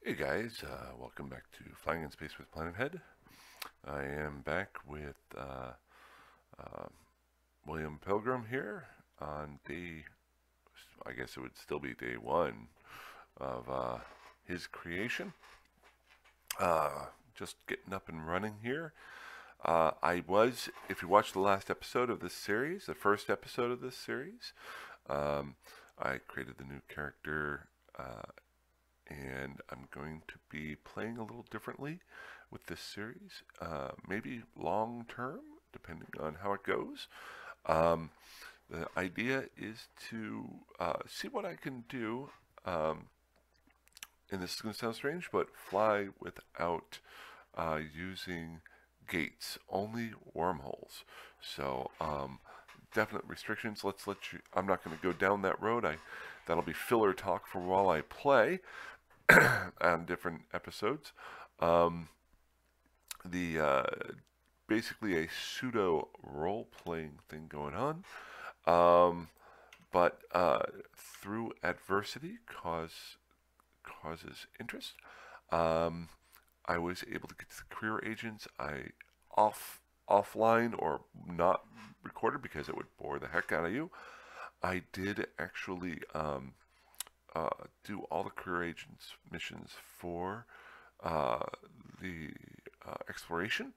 Hey guys, welcome back to Flying in Space with Planet Head. I am back with uh, William Pilgrim here on day, I guess it would still be day one of his creation. Uh, just getting up and running here. If you watched the last episode of this series, the first episode of this series, um, I created the new character and I'm going to be playing a little differently with this series, maybe long term, depending on how it goes. Um, the idea is to see what I can do, um, and this is going to sound strange, but fly without using gates, only wormholes. So, definite restrictions. Let's let you. I'm not going to go down that road. That'll be filler talk for while I play on different episodes. Um, the Basically a pseudo role playing thing going on, um, but through adversity causes interest. Um, I was able to get to the career agents. I offline or not recorded because it would bore the heck out of you. I did actually do all the career agents missions for uh, the exploration,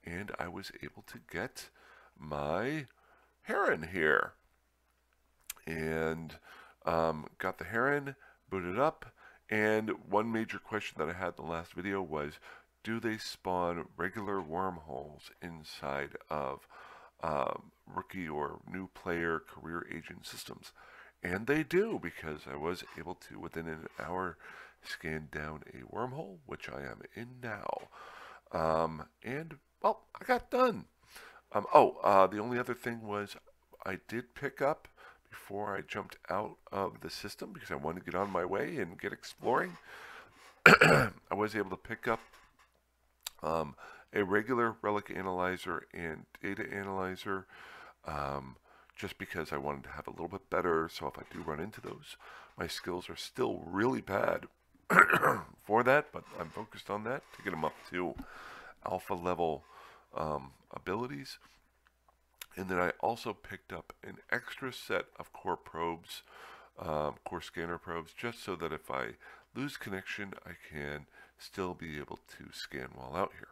and I was able to get my Heron here, and got the Heron booted up. And one major question that I had in the last video was, do they spawn regular wormholes inside of rookie or new player career agent systems? And they do, because I was able to, within an hour, scan down a wormhole, which I am in now. And, well, I got done. The only other thing was I did pick up, before I jumped out of the system, because I wanted to get on my way and get exploring, I was able to pick up um, a regular relic analyzer and data analyzer, um, just because I wanted to have a little bit better. So if I do run into those, my skills are still really bad for that, but I'm focused on that to get them up to alpha level abilities. And then I also picked up an extra set of core probes, core scanner probes, just so that if I lose connection, I can still be able to scan while out here.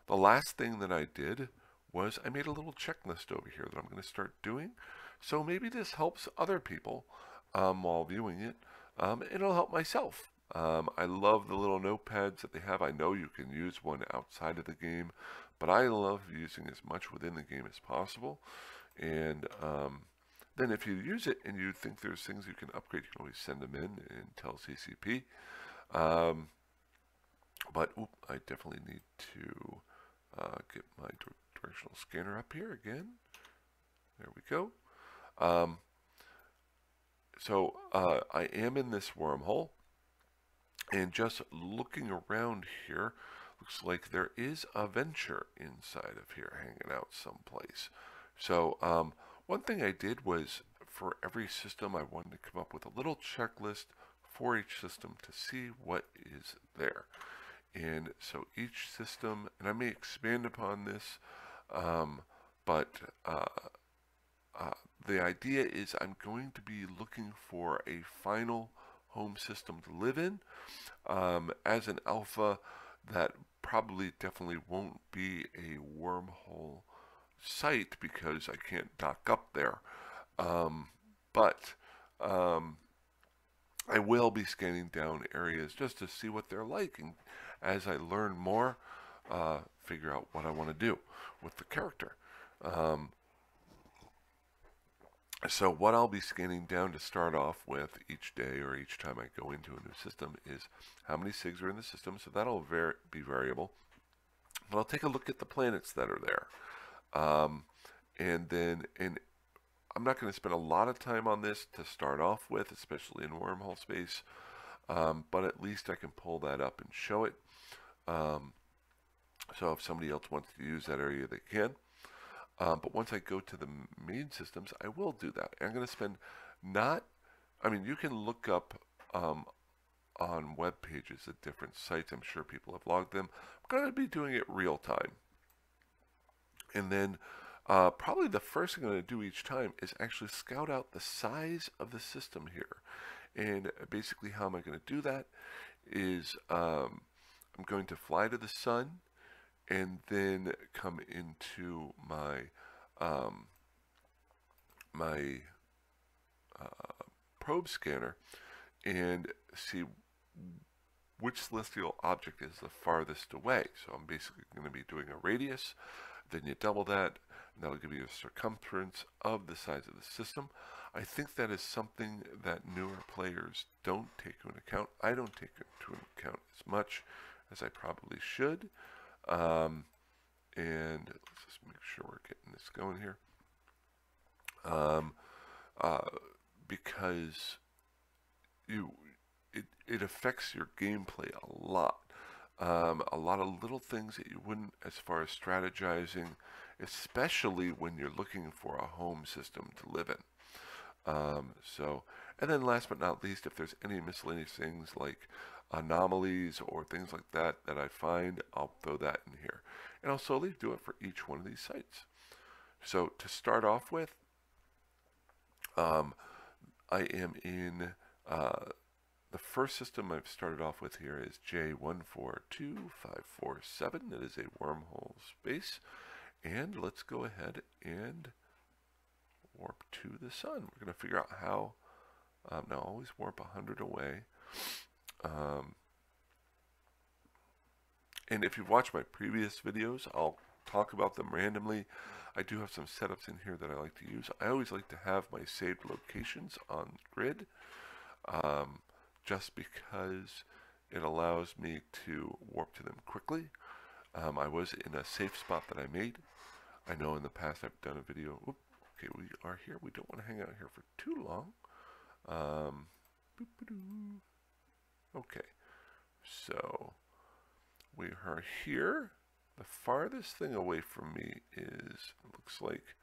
The last thing that I did was I made a little checklist over here that I'm going to start doing. So maybe this helps other people while viewing it. It'll help myself. I love the little notepads that they have. I know you can use one outside of the game, but I love using as much within the game as possible. And then if you use it and you think there's things you can upgrade, you can always send them in and tell CCP. Um, but I definitely need to get my directional scanner up here again. There we go. Um, I am in this wormhole, and just looking around here, looks like there is a venture inside of here hanging out someplace. So one thing I did was, for every system, I wanted to come up with a little checklist for each system to see what is there. And so each system, and I may expand upon this, but the idea is I'm going to be looking for a final home system to live in. As an alpha, that probably definitely won't be a wormhole site because I can't dock up there. But I will be scanning down areas just to see what they're like, and as I learn more, figure out what I want to do with the character. Um, so what I'll be scanning down to start off with each day or each time I go into a new system is how many SIGs are in the system, so that'll be variable. But I'll take a look at the planets that are there. And I'm not going to spend a lot of time on this to start off with, especially in wormhole space, but at least I can pull that up and show it. So if somebody else wants to use that area, they can. But once I go to the main systems, I will do that. I'm going to spend not, I mean, you can look up on web pages at different sites. I'm sure people have logged them. I'm going to be doing it real time. And then probably the first thing I'm going to do each time is actually scout out the size of the system here. And basically how am I going to do that is I'm going to fly to the sun and then come into my probe scanner and see which celestial object is the farthest away. So I'm basically going to be doing a radius, then you double that, and that'll give you a circumference of the size of the system. I think that is something that newer players don't take into account. I don't take it into account as much as I probably should. And let's just make sure we're getting this going here. Because it affects your gameplay a lot. A lot of little things that you wouldn't as far as strategizing, especially when you're looking for a home system to live in. And then last but not least, if there's any miscellaneous things like anomalies or things like that that I find, I'll throw that in here. And I'll slowly do it for each one of these sites. So to start off with, I am in the first system I've started off with here is J142547. It is a wormhole space. And let's go ahead and warp to the sun. We're going to figure out how, now always warp 100 away. And if you've watched my previous videos, I'll talk about them randomly. I do have some setups in here that I like to use. I always like to have my saved locations on grid, just because it allows me to warp to them quickly. I was in a safe spot that I made. I know in the past I've done a video. Okay, we are here. We don't want to hang out here for too long. Okay, so we are here. The farthest thing away from me is, it looks like,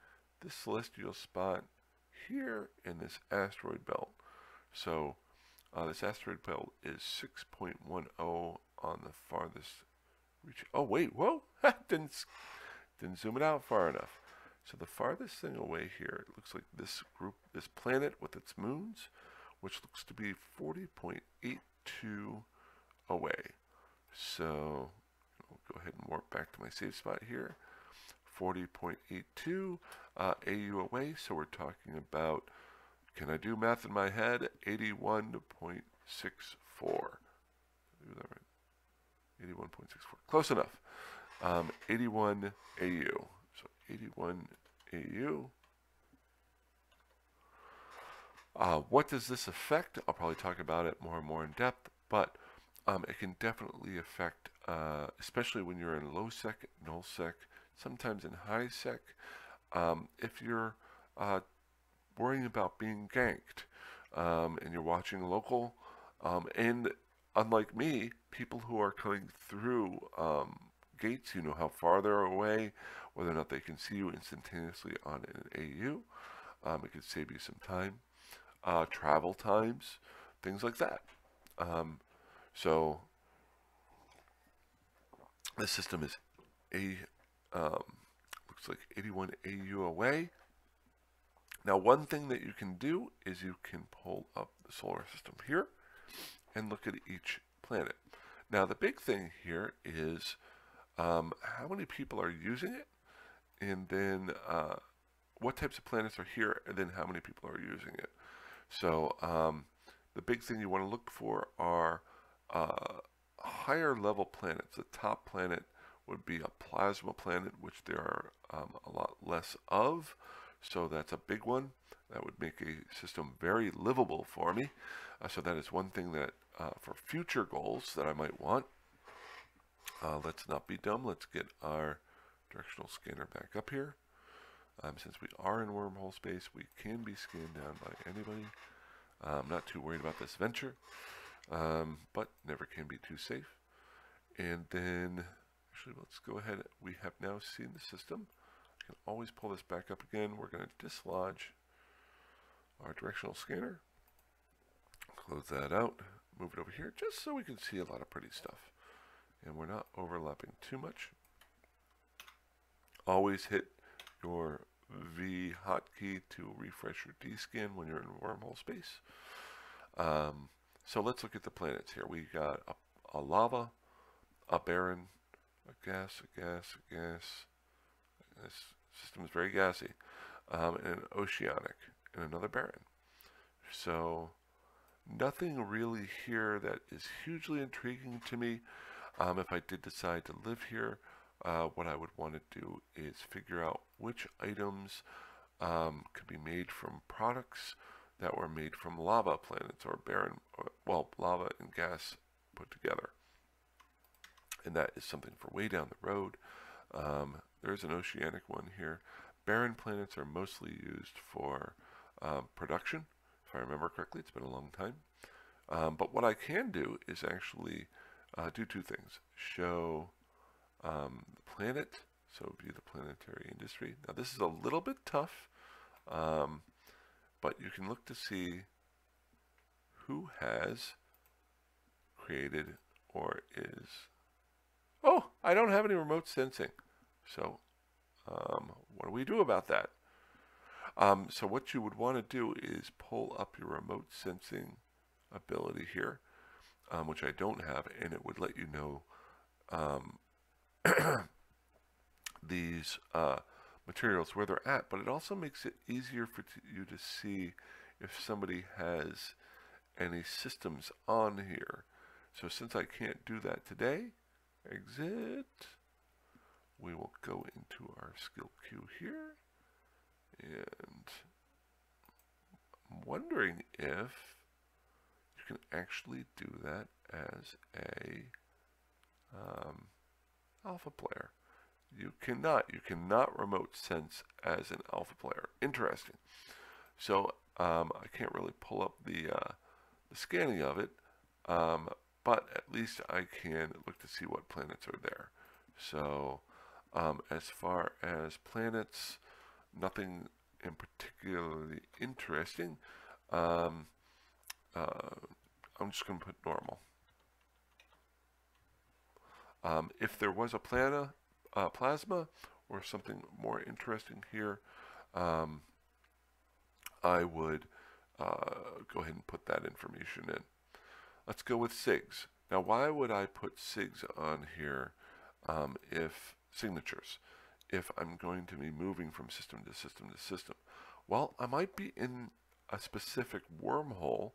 this celestial spot here in this asteroid belt. So this asteroid belt is 6.10 on the farthest reach. Oh wait, whoa! didn't zoom it out far enough. So the farthest thing away here, it looks like this group, this planet with its moons, which looks to be 40.82 away. So I'll go ahead and warp back to my safe spot here. 40.82 AU away. So we're talking about, can I do math in my head? 81.64. Do that right? 81.64. Close enough. 81 AU. So 81 AU. What does this affect? I'll probably talk about it more and more in depth, but it can definitely affect, especially when you're in low sec, null sec, sometimes in high sec, if you're worrying about being ganked and you're watching local, and unlike me, people who are coming through gates, you know how far they're away, whether or not they can see you instantaneously on an AU. It could save you some time, travel times, things like that. So this system is looks like 81 AU away. Now one thing that you can do is you can pull up the solar system here and look at each planet. Now the big thing here is how many people are using it, and then what types of planets are here, and then how many people are using it. So the big thing you want to look for are higher level planets. The top planet would be a plasma planet, which there are a lot less of. So that's a big one. That would make a system very livable for me. So that is one thing that for future goals that I might want. Let's not be dumb. Let's get our directional scanner back up here. Since we are in wormhole space, we can be scanned down by anybody. I'm not too worried about this venture, but never can be too safe. And then, actually, let's go ahead. We have now seen the system. I can always pull this back up again. We're going to dislodge our directional scanner. Close that out. move it over here just so we can see a lot of pretty stuff. And we're not overlapping too much. Always hit your V hotkey to refresh your D-scan when you're in wormhole space. So let's look at the planets here. We got a lava, a barren, a gas, a gas, a gas. This system is very gassy. And an oceanic, and another barren. So nothing really here that is hugely intriguing to me. If I did decide to live here, what I would want to do is figure out which items could be made from products that were made from lava planets or barren, well, lava and gas put together. And that is something for way down the road. There's an oceanic one here. Barren planets are mostly used for production, if I remember correctly. It's been a long time. But what I can do is actually do two things. Show the planet, so view the planetary industry. Now this is a little bit tough, but you can look to see who has created or is... Oh, I don't have any remote sensing. So what do we do about that? So what you would want to do is pull up your remote sensing ability here, which I don't have, and it would let you know these materials where they're at, but it also makes it easier for you to see if somebody has any systems on here. So since I can't do that today, exit, we will go into our skill queue here, and I'm wondering if you can actually do that as a alpha player. You cannot remote sense as an alpha player. Interesting. So I can't really pull up the scanning of it, but at least I can look to see what planets are there. So as far as planets, nothing in particularly interesting. I'm just going to put normal. If there was a plasma or something more interesting here, I would go ahead and put that information in. Let's go with SIGs. Now, why would I put SIGs on here if signatures, if I'm going to be moving from system to system to system? Well, I might be in a specific wormhole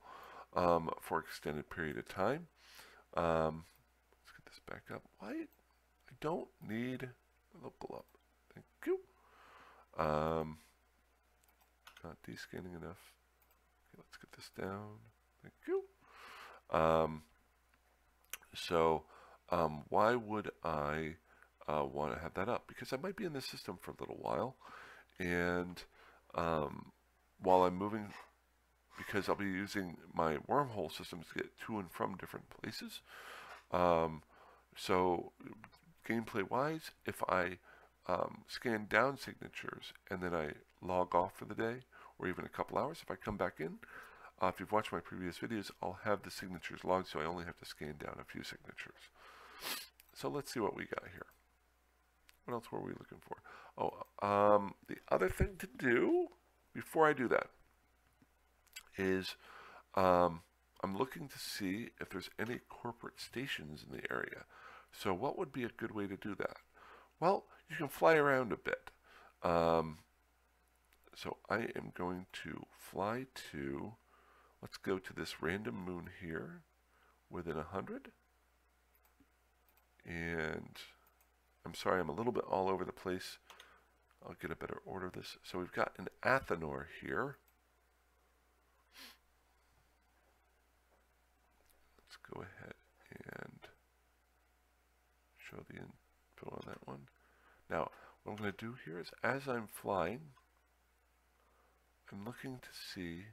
for an extended period of time. Let's get this back up. Why? I don't need local up. Thank you. Not descanning enough. Okay, let's get this down. Thank you. Why would I want to have that up? Because I might be in this system for a little while, and while I'm moving, because I'll be using my wormhole systems to get to and from different places. So gameplay wise, if I scan down signatures and then I log off for the day, or even a couple hours, if I come back in, if you've watched my previous videos, I'll have the signatures logged, so I only have to scan down a few signatures. So let's see what we got here. What else were we looking for? Oh, the other thing to do before I do that is I'm looking to see if there's any corporate stations in the area. So what would be a good way to do that? Well, you can fly around a bit. So I am going to fly to, let's go to this random moon here within 100. And I'm sorry, I'm a little bit all over the place. I'll get a better order of this. So we've got an Athenor here. Let's go ahead and show the info on that one. Now, what I'm going to do here is, as I'm flying, I'm looking to see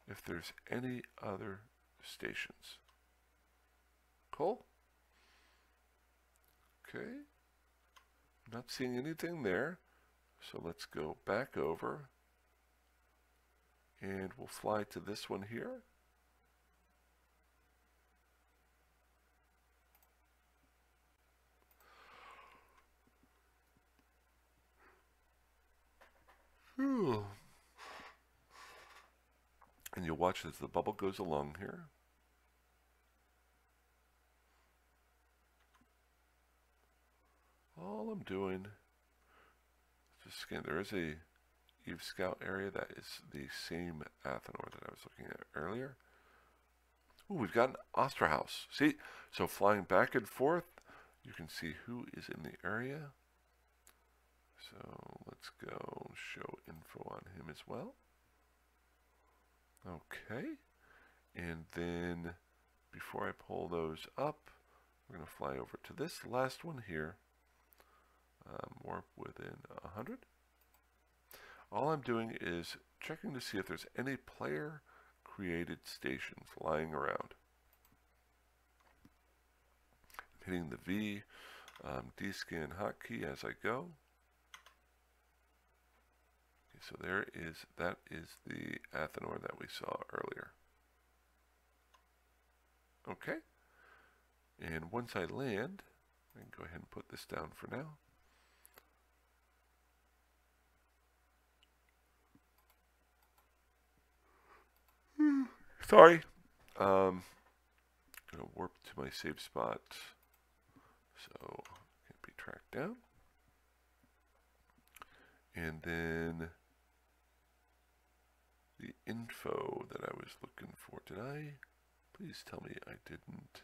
if there's any other stations. Cool? Okay. Not seeing anything there. So let's go back over. And we'll fly to this one here. And you'll watch as the bubble goes along here. All I'm doing is just scan. There is a Eve Scout area that is the same Athenor that I was looking at earlier. Ooh, we've got an Osterhaus. See? So flying back and forth, you can see who is in the area. So let's go show info on him as well. Okay. And then before I pull those up, we're going to fly over to this last one here. Warp within 100. All I'm doing is checking to see if there's any player created stations lying around. Hitting the V, D-scan hotkey as I go. Okay, so that is the Athenor that we saw earlier. Okay, and once I land, I can go ahead and put this down for now. Sorry. Gonna warp to my save spot, so can't be tracked down. And then the info that I was looking for. Did I? Please tell me I didn't.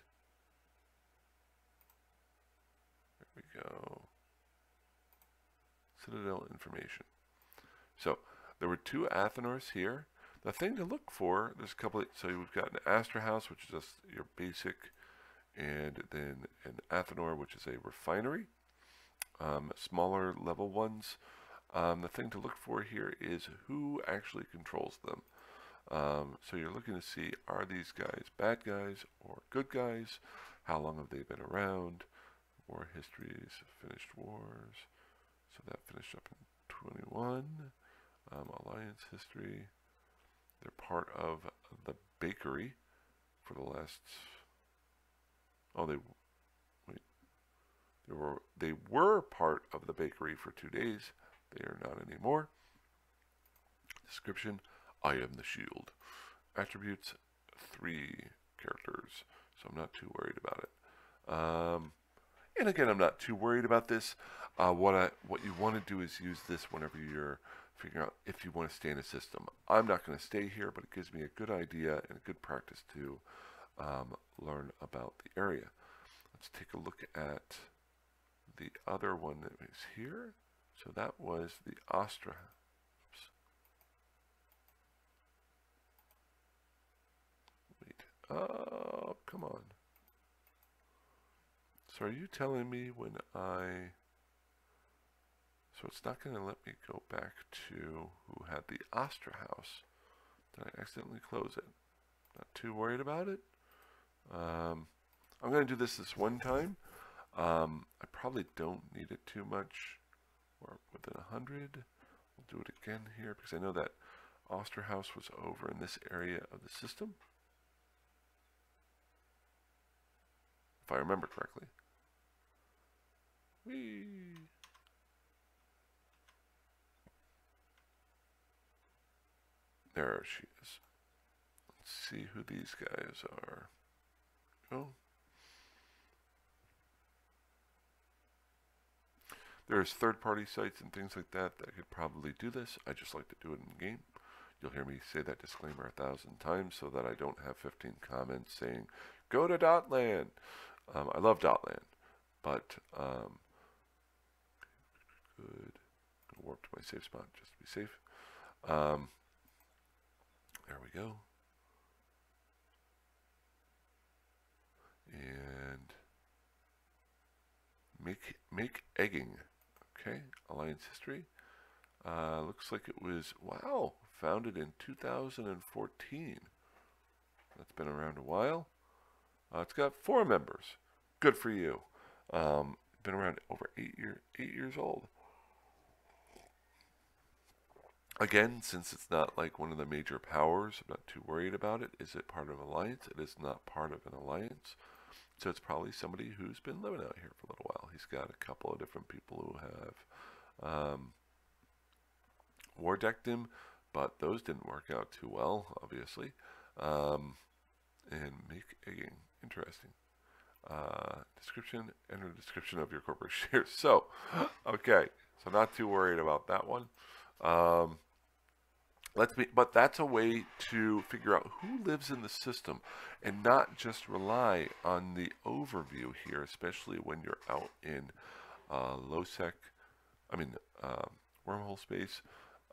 There we go. Citadel information. So there were two Athenors here. The thing to look for, there's a couple, so we've got an Osterhaus, which is just your basic, and then an Athenor, which is a refinery, smaller level ones. The thing to look for here is who actually controls them. So you're looking to see, are these guys bad guys or good guys? How long have they been around? War histories, finished wars. So that finished up in 21. Alliance history. They're part of the bakery for the last. Oh, they were part of the bakery for 2 days. They are not anymore. Description: I am the shield. Attributes: 3 characters. So I'm not too worried about it. And again, I'm not too worried about this. What you want to do is use this whenever you're figuring out if you want to stay in a system. I'm not going to stay here, but it gives me a good idea and a good practice to learn about the area. Let's take a look at the other one that was here. So that was the Astra. Oops. Wait. Oh, come on. So are you telling me when I... So it's not going to let me go back to who had the Osterhaus. Did I accidentally close it? Not too worried about it. I'm going to do this one time. I probably don't need it too much. Or within 100. We'll do it again here because I know that Osterhaus was over in this area of the system. If I remember correctly. Whee! There she is. Let's see who these guys are. Oh. There's third-party sites and things like that that could probably do this. I just like to do it in game. You'll hear me say that disclaimer 1,000 times so that I don't have 15 comments saying, go to Dotland. I love Dotland, but good. Gonna warp to my safe spot just to be safe. There we go. And make egging. Okay, Alliance history. Looks like it was, wow, founded in 2014. That's been around a while. It's got 4 members. Good for you. Been around over 8 years old. Again, since it's not like one of the major powers, I'm not too worried about it. Is it part of an alliance? It is not part of an alliance. So it's probably somebody who's been living out here for a little while. He's got a couple of different people who have war decked him, but those didn't work out too well, obviously. And make egging. Interesting. Description, enter the description of your corporate shares. So, okay, so not too worried about that one. But that's a way to figure out who lives in the system and not just rely on the overview here, especially when you're out in low-sec, wormhole space.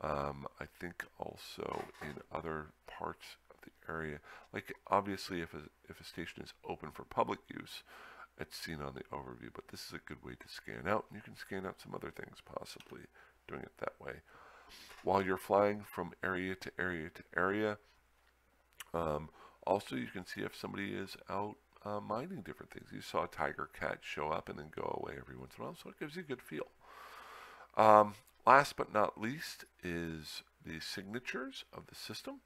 I think also in other parts of the area, like obviously if a station is open for public use, it's seen on the overview, but this is a good way to scan out. You can scan out some other things possibly doing it that way. While you're flying from area to area to area, also you can see if somebody is out mining different things. You saw a tiger cat show up and then go away every once in a while, so it gives you a good feel. Last but not least is the signatures of the system.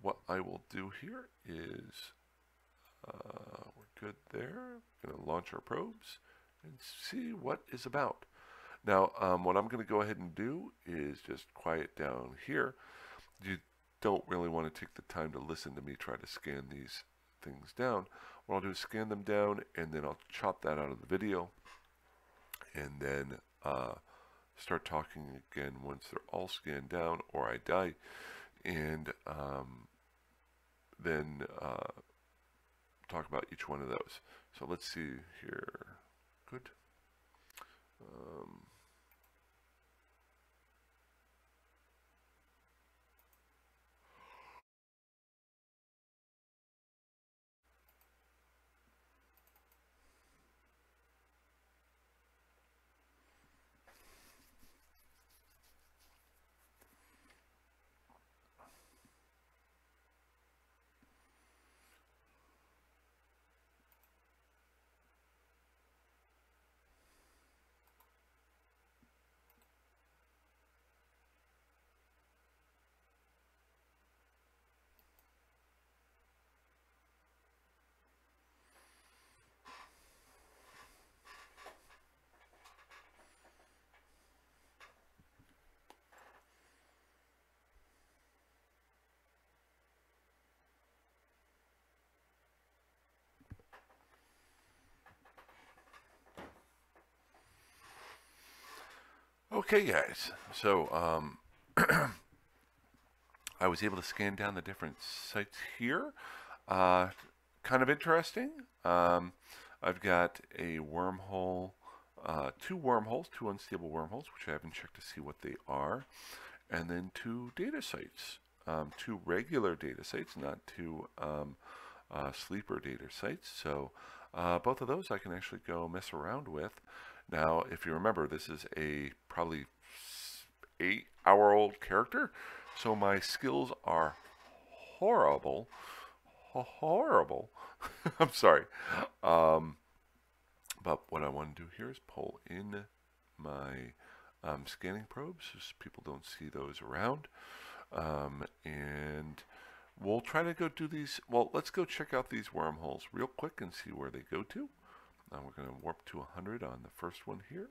What I will do here is, we're good there. Going to launch our probes and see what is about. Now, what I'm going to go ahead and do is just quiet down here. You don't really want to take the time to listen to me try to scan these things down. What I'll do is scan them down, and then I'll chop that out of the video, and then start talking again once they're all scanned down, or I die, and then talk about each one of those. So let's see here. Good. Okay, guys. So I was able to scan down the different sites here. Kind of interesting. I've got a wormhole, two wormholes, two unstable wormholes, which I haven't checked to see what they are, and then two data sites, two regular data sites, not two sleeper data sites. So both of those I can actually go mess around with. Now, if you remember, this is a probably 8-hour-old character, so my skills are horrible. Horrible. I'm sorry. But what I want to do here is pull in my scanning probes so people don't see those around. And we'll try to go do these. Well, let's go check out these wormholes real quick and see where they go to. Now we're going to warp to 100 on the first one here.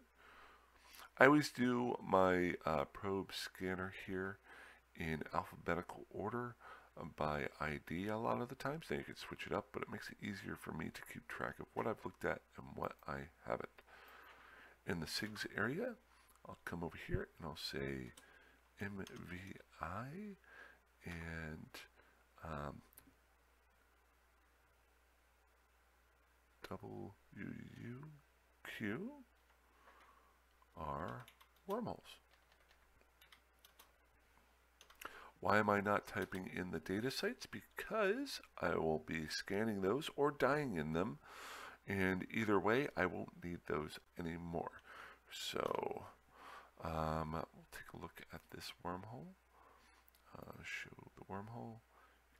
I always do my probe scanner here in alphabetical order by ID a lot of the times. Then you can switch it up, but it makes it easier for me to keep track of what I've looked at and what I haven't. In the SIGs area, I'll come over here and I'll say MVI and WUQ are wormholes. Why am I not typing in the data sites? Because I will be scanning those or dying in them, and either way I won't need those anymore. So we'll take a look at this wormhole. Show the wormhole.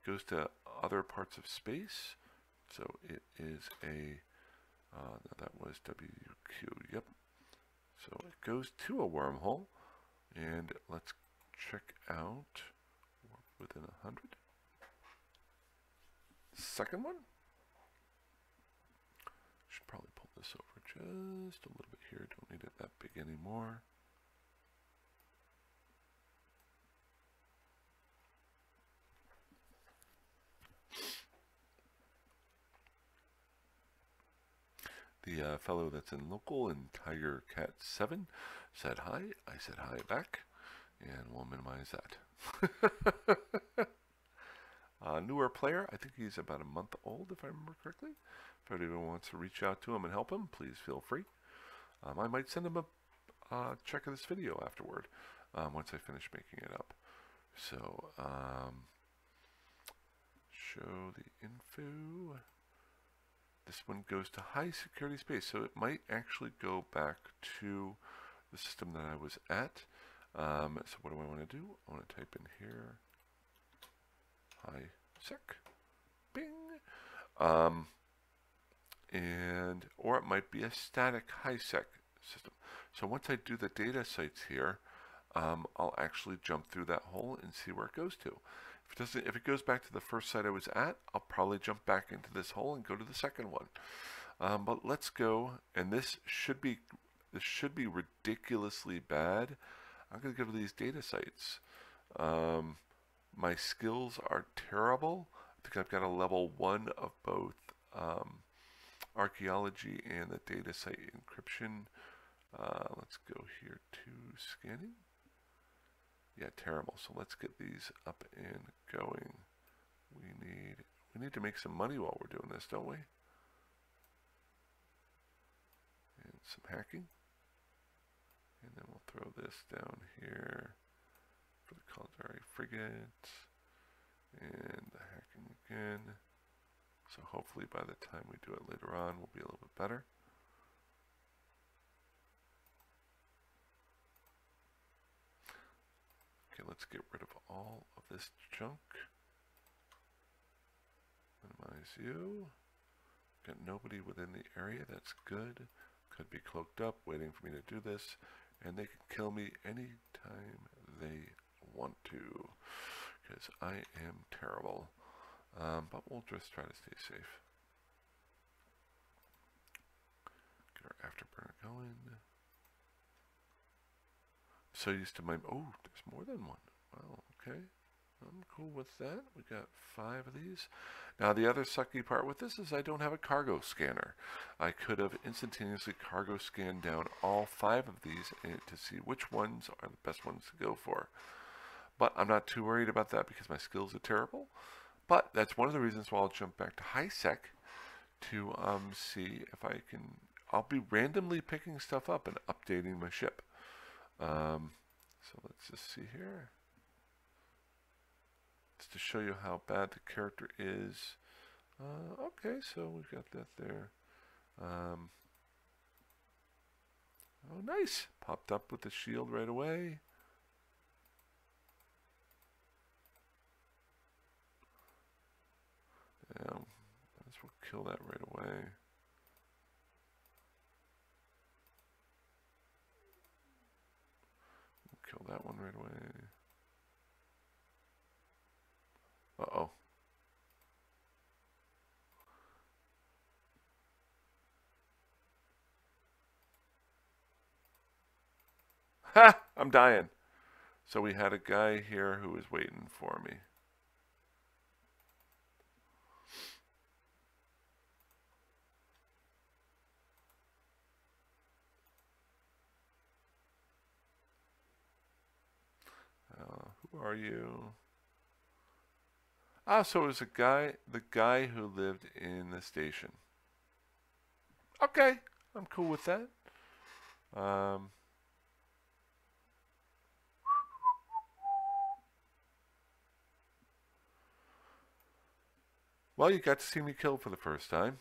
It goes to other parts of space. So it is a, that was WQ, yep. So it goes to a wormhole, and let's check out within 100. Second one. Should probably pull this over just a little bit here. Don't need it that big anymore. The fellow that's in local and Tiger Cat 7 said hi. I said hi back, and we'll minimize that. Newer player, I think he's about a month old, if I remember correctly. If anyone wants to reach out to him and help him, please feel free. I might send him a check of this video afterward, once I finish making it up. So, show the info. This one goes to high security space, so it might actually go back to the system that I was at. So what do I want to do? I want to type in here, high sec, bing, or it might be a static high sec system. So once I do the data sites here, I'll actually jump through that hole and see where it goes to. If it goes back to the first site I was at, I'll probably jump back into this hole and go to the second one. But let's go, and this should be ridiculously bad. I'm going to go to these data sites. My skills are terrible. I think I've got a level 1 of both archaeology and the data site encryption. Let's go here to scanning. Yeah, terrible. So let's get these up and going. We need to make some money while we're doing this, don't we? And some hacking. And then we'll throw this down here for the Caldari frigate. And the hacking again. So hopefully by the time we do it later on, we'll be a little bit better. Okay, let's get rid of all of this junk. Minimize you. Got nobody within the area, that's good. Could be cloaked up, waiting for me to do this. And they can kill me anytime they want to. Because I am terrible. But we'll just try to stay safe. Get our afterburner going. So used to my, oh, there's more than one. Wow, okay. I'm cool with that. We got 5 of these. Now the other sucky part with this is I don't have a cargo scanner. I could have instantaneously cargo scanned down all 5 of these to see which ones are the best ones to go for. But I'm not too worried about that because my skills are terrible. But that's one of the reasons why I'll jump back to high sec to see if I can. I'll be randomly picking stuff up and updating my ship. So let's just see here. Just to show you how bad the character is. Okay, so we've got that there. Oh, nice. Popped up with the shield right away. Yeah, might as well kill that right away. Kill that one right away. Uh-oh. Ha! I'm dying. So we had a guy here who was waiting for me. Who are you? Ah, so it was the guy who lived in the station. Okay, I'm cool with that. Well, you got to see me kill for the first time.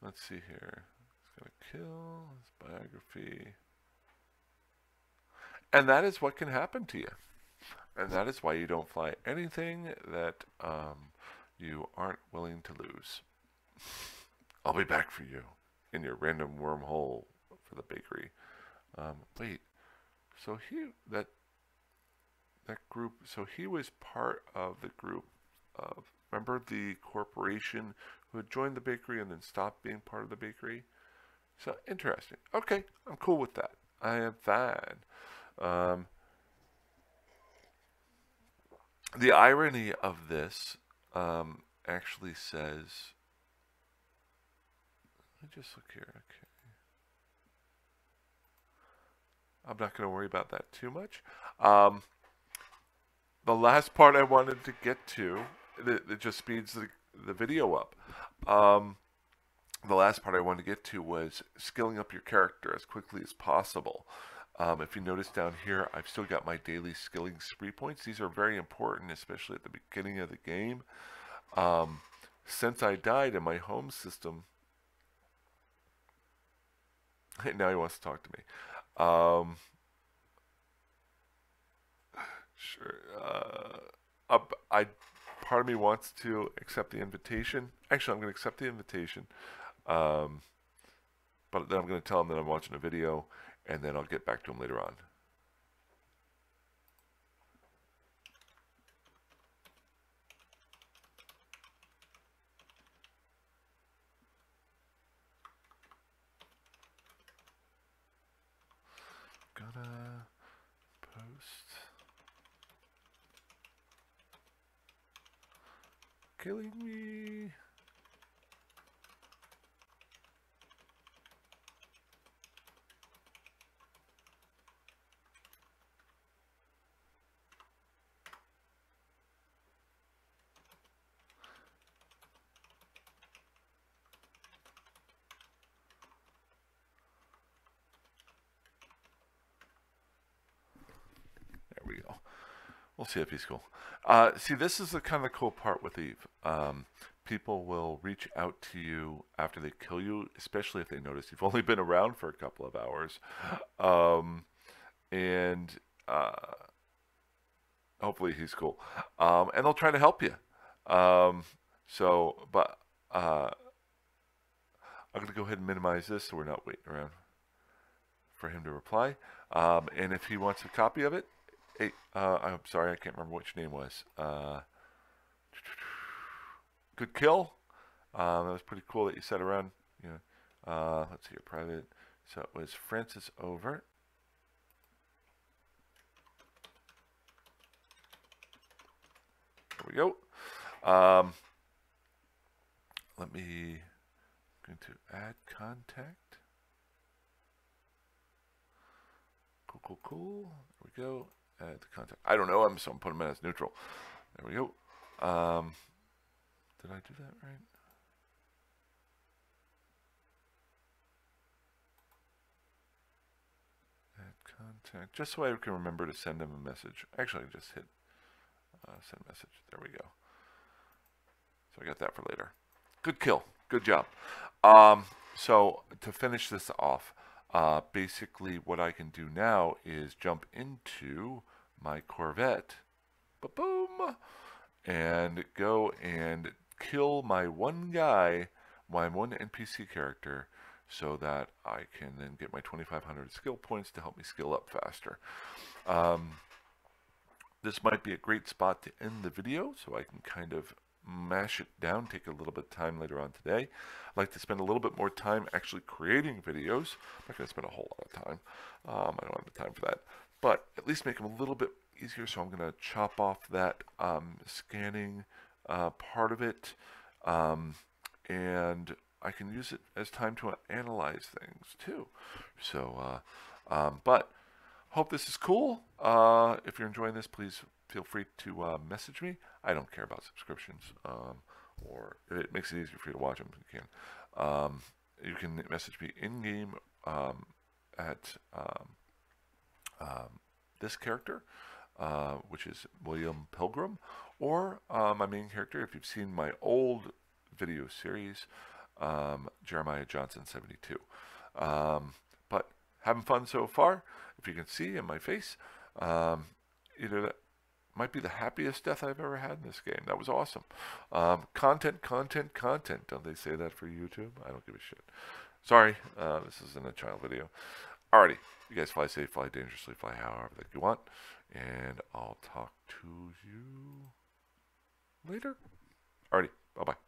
Let's see here. It's going to kill. His biography. And that is what can happen to you. And that is why you don't fly anything that you aren't willing to lose. I'll be back for you in your random wormhole for the bakery. Wait, so that group, so he was part of the group of, remember the corporation who had joined the bakery and then stopped being part of the bakery? So interesting. Okay, I'm cool with that. I am fine. The irony of this actually says, me just look here. Okay. I'm not going to worry about that too much. The last part I wanted to get to, it just speeds the video up. The last part I wanted to get to was skilling up your character as quickly as possible. If you notice down here, I've still got my daily skilling spree points. These are very important, especially at the beginning of the game. Since I died in my home system, now he wants to talk to me. Sure. Part of me wants to accept the invitation. Actually, I'm going to accept the invitation. But then I'm going to tell him that I'm watching a video, and then I'll get back to him later on. Gonna post killing me. There we go. We'll see if he's cool. See, this is the kind of cool part with Eve. People will reach out to you after they kill you, especially if they notice you've only been around for a couple of hours. And hopefully he's cool. And they'll try to help you. But I'm going to go ahead and minimize this so we're not waiting around for him to reply. And if he wants a copy of it, hey, I'm sorry, I can't remember which name was. Good kill. That was pretty cool that you sat around. You know, let's see, your private. So it was Francis Over. There we go. Let me go to add contact. Cool. There we go. Add the contact. I don't know. So I'm putting him as neutral. There we go. Did I do that right? Add contact. Just so I can remember to send him a message. Actually, I just hit send message. There we go. So I got that for later. Good kill. Good job. So to finish this off, basically what I can do now is jump into my Corvette, boom, and go and kill my one guy, my one NPC character, so that I can then get my 2,500 skill points to help me skill up faster. This might be a great spot to end the video, so I can kind of mash it down, take a little bit of time later on today. I'd like to spend a little bit more time actually creating videos. I'm not going to spend a whole lot of time. I don't have the time for that. But at least make them a little bit easier, so I'm going to chop off that scanning part of it. And I can use it as time to analyze things too. So, but hope this is cool. If you're enjoying this, please feel free to message me. I don't care about subscriptions, or if it makes it easier for you to watch them, you can. You can message me in-game at this character, which is William Pilgrim, or my main character, if you've seen my old video series, Jeremiah Johnson 72. But having fun so far. If you can see in my face, either that might be the happiest death I've ever had in this game. That was awesome. Content. Don't they say that for YouTube? I don't give a shit. Sorry, this isn't a child video. Alrighty, you guys fly safe, fly dangerously, fly however that you want, and I'll talk to you later. Alrighty, bye-bye.